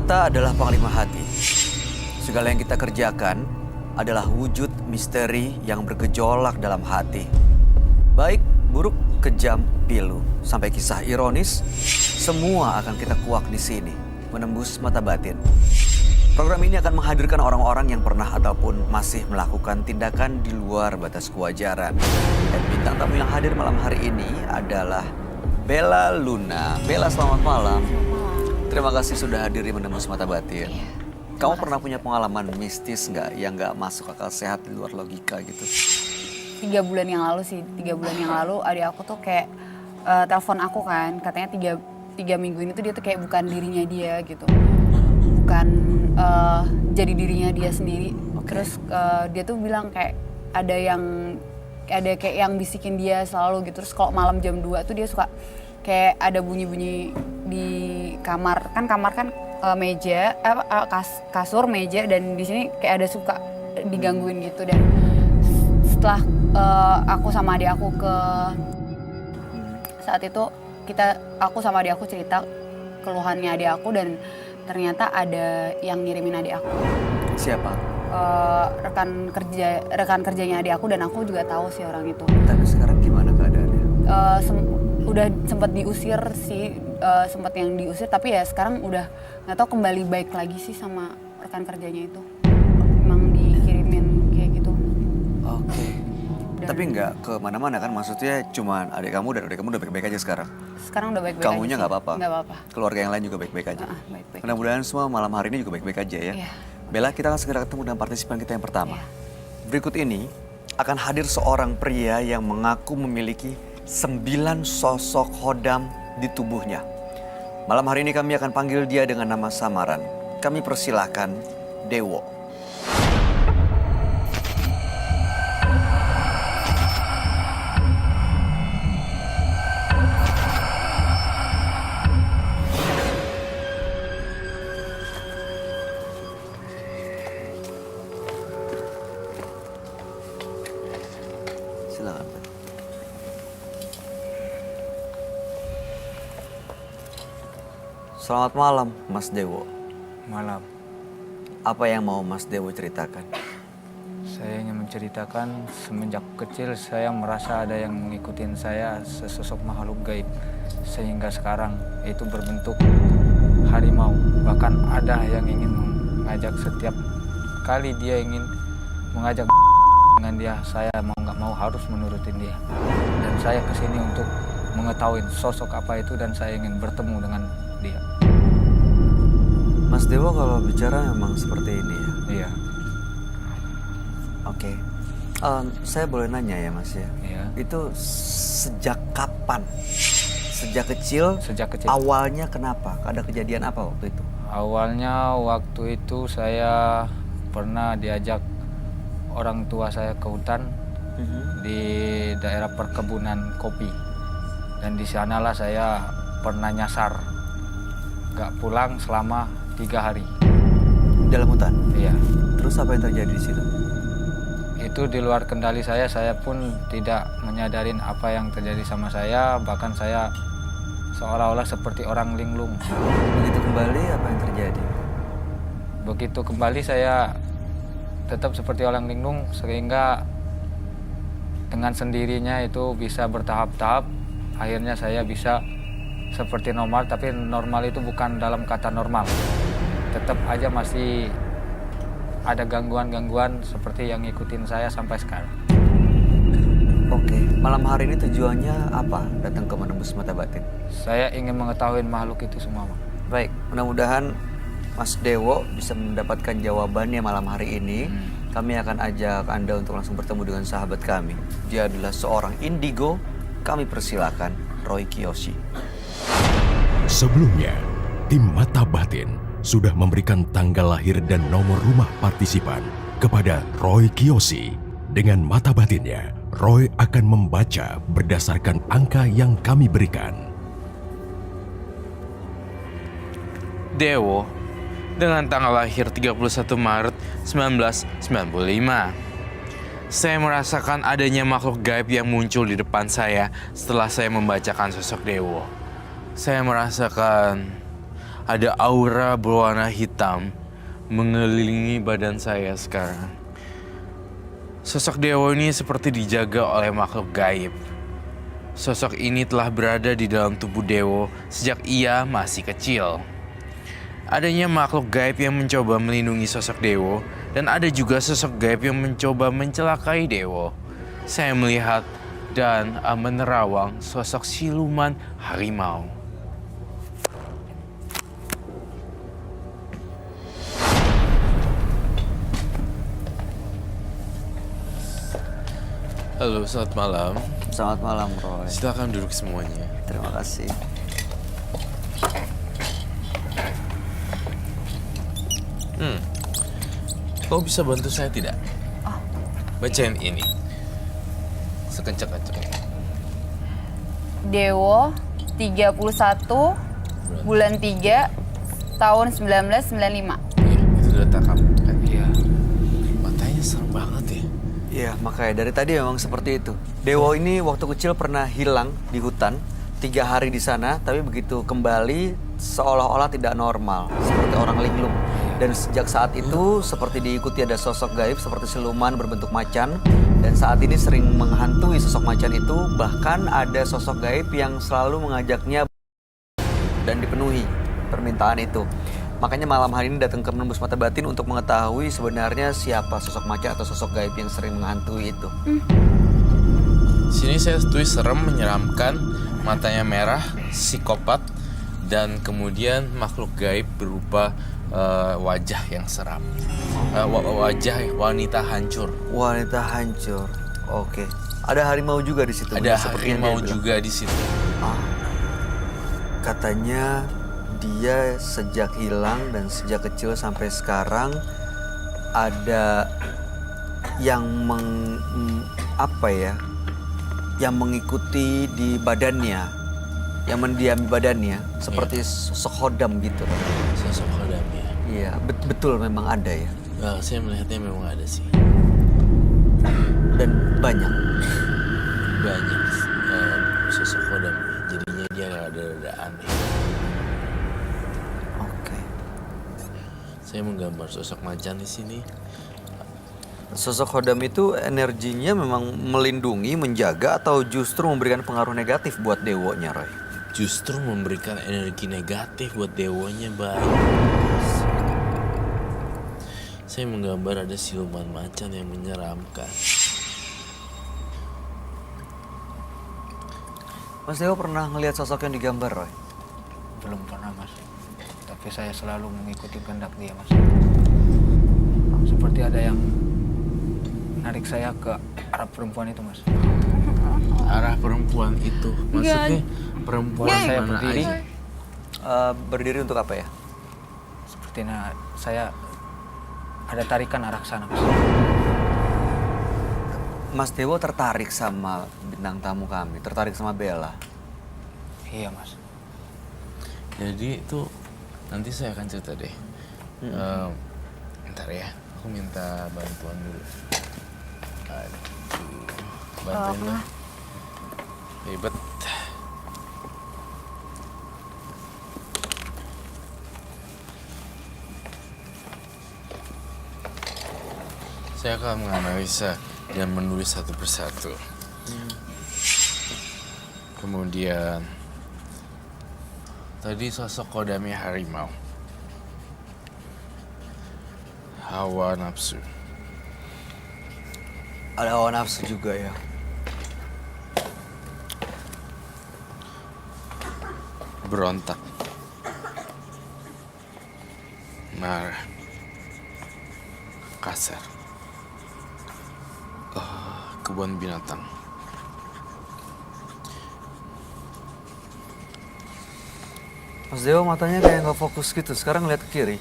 Mata adalah panglima hati. Segala yang kita kerjakan adalah wujud misteri yang bergejolak dalam hati. Baik, buruk, kejam, pilu, sampai kisah ironis, semua akan kita kuak di sini, menembus mata batin. Program ini akan menghadirkan orang-orang yang pernah ataupun masih melakukan tindakan di luar batas kewajaran. Dan bintang tamu yang hadir malam hari ini adalah Bella Luna. Bella, selamat malam. Terima kasih sudah hadir di Menembus Mata Batin. Kamu pernah punya pengalaman mistis nggak yang nggak masuk akal sehat di luar logika gitu? 3 bulan yang lalu sih, 3 bulan yang lalu adik aku tuh kayak telepon aku kan, katanya tiga minggu ini tuh dia tuh kayak bukan dirinya dia gitu. Bukan jadi dirinya dia sendiri. Terus dia tuh bilang kayak ada kayak yang bisikin dia selalu gitu. Terus kalau malam jam 2 tuh dia suka kayak ada bunyi-bunyi di kamar kan meja, kasur, meja, dan di sini kayak ada suka digangguin gitu. Dan setelah aku sama adik aku saat itu aku sama adik aku cerita keluhannya adik aku, dan ternyata ada yang ngirimin adik aku. Siapa? Rekan kerjanya adik aku, dan aku juga tahu sih orang itu. Tapi sekarang gimana keadaannya? Udah sempat diusir sih, sempat yang diusir, tapi ya sekarang udah nggak tahu kembali baik lagi sih sama rekan kerjanya itu. Emang dikirimin kayak gitu. Oke. Tapi nggak kemana-mana kan? Maksudnya cuman adik kamu dan adik kamu udah baik-baik aja sekarang? Sekarang udah baik-baik aja. Kamunya nggak apa-apa? Nggak apa-apa. Keluarga yang lain juga baik-baik aja? Baik-baik. Mudah-mudahan semua malam hari ini juga baik-baik aja ya. Iya. Bella, kita akan segera ketemu dengan partisipan kita yang pertama. Iya. Berikut ini akan hadir seorang pria yang mengaku memiliki 9 sosok hodam di tubuhnya. Malam hari ini kami akan panggil dia dengan nama samaran. Kami persilahkan Dewo. Silakan. Selamat malam, Mas Dewo. Malam. Apa yang mau Mas Dewo ceritakan? Saya ingin menceritakan semenjak kecil saya merasa ada yang mengikuti saya, sesosok makhluk gaib. Sehingga sekarang itu berbentuk harimau. Bahkan ada yang ingin mengajak setiap kali dia ingin mengajak dengan dia, saya mau nggak mau harus menurutin dia. Dan saya kesini untuk mengetahui sosok apa itu dan saya ingin bertemu dengan dia. Mas Dewo kalau bicara memang seperti ini ya? Iya. Oke. Saya boleh nanya ya Mas ya? Iya. Itu sejak kapan? Sejak kecil? Sejak kecil. Awalnya kenapa? Ada kejadian apa waktu itu? Awalnya waktu itu saya pernah diajak orang tua saya ke hutan di daerah perkebunan kopi. Dan di sanalah saya pernah nyasar. Gak pulang selama 3 hari. Dalam hutan? Iya. Terus apa yang terjadi di situ? Itu di luar kendali saya pun tidak menyadarin apa yang terjadi sama saya. Bahkan saya seolah-olah seperti orang linglung. Begitu kembali apa yang terjadi? Begitu kembali saya tetap seperti orang linglung, sehingga dengan sendirinya itu bisa bertahap-tahap. Akhirnya saya bisa seperti normal, tapi normal itu bukan dalam kata normal. Tetap aja masih ada gangguan-gangguan seperti yang ngikutin saya sampai sekarang. Oke, malam hari ini tujuannya apa datang ke Menembus Mata Batin? Saya ingin mengetahui makhluk itu semua, Bang. Baik, mudah-mudahan Mas Dewo bisa mendapatkan jawabannya malam hari ini. Kami akan ajak Anda untuk langsung bertemu dengan sahabat kami. Dia adalah seorang indigo. Kami persilakan Roy Kiyoshi. Sebelumnya, tim Mata Batin sudah memberikan tanggal lahir dan nomor rumah partisipan kepada Roy Kiyoshi. Dengan mata batinnya, Roy akan membaca berdasarkan angka yang kami berikan. Dewo, dengan tanggal lahir 31 Maret 1995. Saya merasakan adanya makhluk gaib yang muncul di depan saya setelah saya membacakan sosok Dewo. Saya merasakan ada aura berwarna hitam mengelilingi badan saya sekarang. Sosok Dewo ini seperti dijaga oleh makhluk gaib. Sosok ini telah berada di dalam tubuh Dewo sejak ia masih kecil. Adanya makhluk gaib yang mencoba melindungi sosok Dewo, dan ada juga sosok gaib yang mencoba mencelakai Dewo. Saya melihat dan menerawang sosok siluman harimau. Halo, selamat malam. Selamat malam, Roy. Silakan duduk semuanya. Terima kasih. Kau bisa bantu saya tidak? Bacain ini. Sekencang-kencang. Dewo 31 bulan 3 tahun 1995. Itu data kamu kan? Iya. Matanya serem banget ya. Iya, makanya dari tadi memang seperti itu. Dewo ini waktu kecil pernah hilang di hutan, 3 hari di sana, tapi begitu kembali seolah-olah tidak normal, seperti orang linglung. Dan sejak saat itu seperti diikuti ada sosok gaib seperti siluman berbentuk macan, dan saat ini sering menghantui sosok macan itu, bahkan ada sosok gaib yang selalu mengajaknya dan dipenuhi permintaan itu. Makanya malam hari ini datang ke Menembus Mata Batin untuk mengetahui sebenarnya siapa sosok macan atau sosok gaib yang sering menghantui itu. Sini saya tulis serem, menyeramkan, matanya merah, psikopat, dan kemudian makhluk gaib berupa wajah yang seram. Wajah wanita hancur. Wanita hancur. Oke. Ada harimau juga di situ. Ada seperti yang harimau dia bilang. juga di situ. Katanya dia sejak hilang dan sejak kecil sampai sekarang ada yang yang mengikuti di badannya, yang mendiami badannya seperti sosok hodam gitu. Sosok hodamnya. Iya, betul memang ada ya. Nah, saya melihatnya memang ada sih. Dan banyak. Banyak sosok hodam. Jadinya dia rada-rada aneh. Oke. Saya menggambar sosok macan di sini. Sosok hodam itu energinya memang melindungi, menjaga, atau justru memberikan pengaruh negatif buat dewonya, Roy? Justru memberikan energi negatif buat dewonya, Bang. Saya menggambar ada siluman macan yang menyeramkan. Mas Dewo pernah ngelihat sosok yang digambar, Roy? Belum pernah, Mas. Tapi saya selalu mengikuti kehendak dia, Mas. Seperti ada yang narik saya ke arah perempuan itu, Mas. Arah perempuan itu, maksudnya perempuan Saya mana berdiri. aja? Berdiri untuk apa ya? Sepertinya saya ada tarikan arah ke sana, Mas. Mas Dewo tertarik sama bintang tamu kami, tertarik sama Bella. Iya, Mas. Jadi itu nanti saya akan cerita deh. Bentar ya, aku minta bantuan dulu. Aduh, bantuin lah. Ribet. Saya akan menganalisa dan menulis satu persatu. Kemudian tadi sosok kodamnya harimau. Hawa nafsu. Ada hawa nafsu juga ya. Berontak. Marah. Kasar. Kebun binatang. Mas Dewo matanya kayak nggak fokus gitu, sekarang ngeliat ke kiri.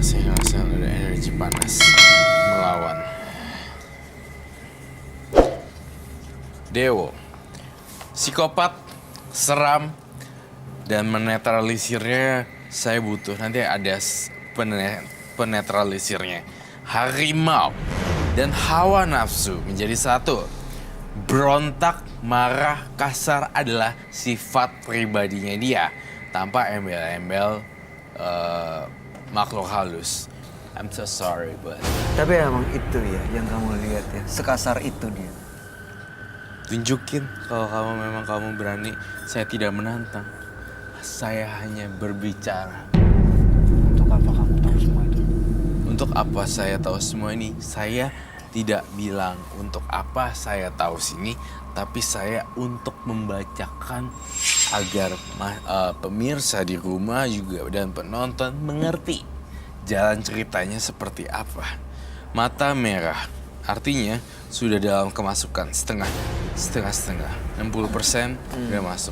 Saya ngerasa ada energi panas melawan. Dewo, psikopat, seram, dan menetralisirnya saya butuh. Nanti ada penetralisirnya. Harimau dan hawa nafsu menjadi satu. Berontak, marah, kasar adalah sifat pribadinya dia. tanpa embel-embel makhluk halus. I'm so sorry, but Tapi emang itu ya yang kamu lihat ya, sekasar itu dia. tunjukin kalau kamu berani. Saya tidak menantang. Saya hanya berbicara. Untuk apa kamu tahu semua itu? Untuk apa saya tahu semua ini? Saya tidak bilang untuk apa saya tahu sini, tapi saya untuk membacakan agar pemirsa di rumah juga dan penonton mengerti jalan ceritanya seperti apa. Mata merah artinya sudah dalam kemasukan setengah. 60% udah masuk.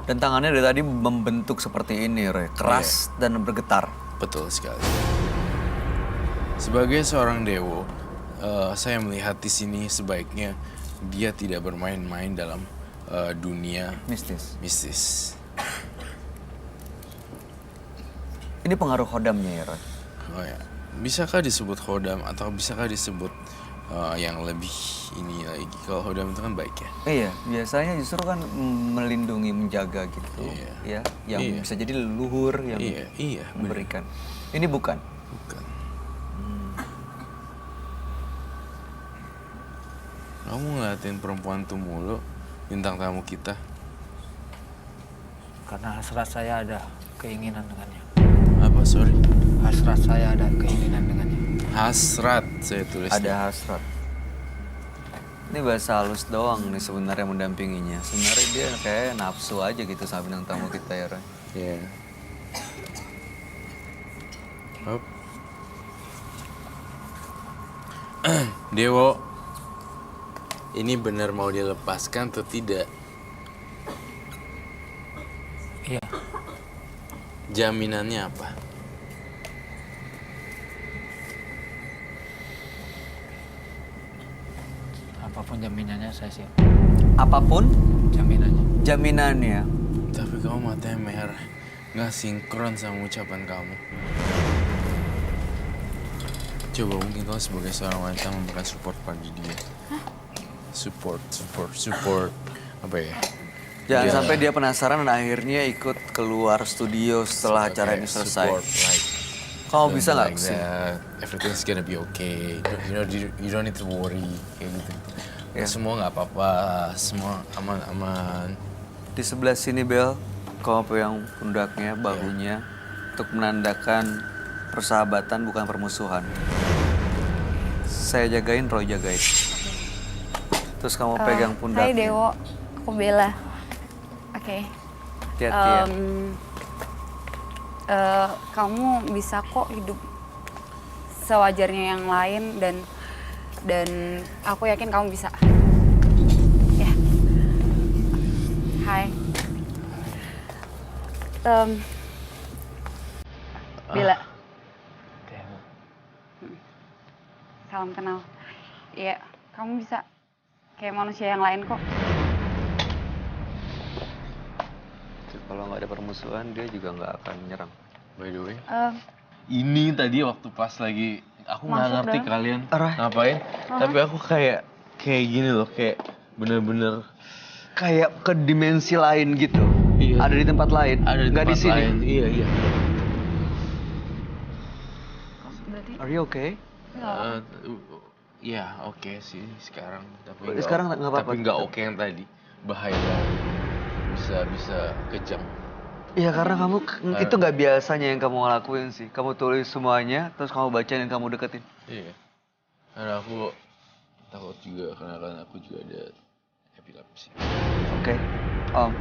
Dan tangannya dari tadi membentuk seperti ini, Roy. Keras dan bergetar. Betul sekali. Sebagai seorang dewo, saya melihat di sini sebaiknya dia tidak bermain-main dalam dunia mistis. Ini pengaruh hodamnya ya, Roy. Oh ya, bisakah disebut hodam atau bisakah disebut yang lebih ini lagi? Kalau hodam itu kan baik ya. Iya, biasanya justru kan melindungi, menjaga gitu. Iya. Ya, yang Iya. bisa jadi leluhur yang Iya, memberikan. Ini bukan. Bukan. Kamu ngeliatin perempuan tuh mulu, bintang tamu kita. Karena hasrat saya ada keinginan dengannya. Apa, sorry? Hasrat saya ada keinginan dengannya. Hasrat saya tulis. Ada hasrat. Ini bahasa halus doang nih sebenarnya mendampinginya. Sebenarnya dia kayak nafsu aja gitu sama bintang tamu kita ya, Roy. Iya. Hop. Dewo, ini benar mau dilepaskan atau tidak? Iya, Jaminannya apa? apapun jaminannya saya siap. Apapun Jaminannya. jaminannya. Tapi kamu matanya merah, nggak sinkron sama ucapan kamu. Coba mungkin kamu sebagai seorang wanita memberikan support pada dia. Support. Apa ya? Jangan Dia- sampai dia penasaran dan akhirnya ikut keluar studio setelah acara Okay, ini selesai. support, like, Kamu bisa nggak like sih? that. Everything's gonna be okay. You don't need to worry. Kayak gitu. Ya. Semua nggak apa-apa. Semua aman-aman. Di sebelah sini Bel, kamu pegang pundaknya, bahunya, untuk menandakan persahabatan bukan permusuhan. Saya jagain, Roy jagain. Terus kamu pegang Hai pundaknya. Dewo, aku Bella. Oke. Hati-hati ya. Kamu bisa kok hidup sewajarnya yang lain dan aku yakin kamu bisa. Ya. Hai. Bella. Dewo. Salam kenal. Iya, kamu bisa kayak manusia yang lain kok. Kalau nggak ada permusuhan, dia juga nggak akan menyerang. By the way, Eh, ini tadi waktu pas lagi aku nggak Masuk ngerti dah. kalian Arah. ngapain, tapi aku kayak gini loh, kayak bener-bener Kayak ke dimensi lain gitu. Iya. Ada di tempat lain. ada di nggak tempat di sini. lain. Iya. berarti Are you okay? Ya oke sih sekarang, tapi Sekarang nggak apa-apa. Tapi nggak oke yang tadi, bahaya, bisa kejam. Iya karena kamu itu nggak biasanya yang kamu lakuin sih. Kamu tulis semuanya, terus kamu bacain dan kamu deketin. Iya, karena aku takut juga karena kan aku juga ada epilepsi. Oke. Om.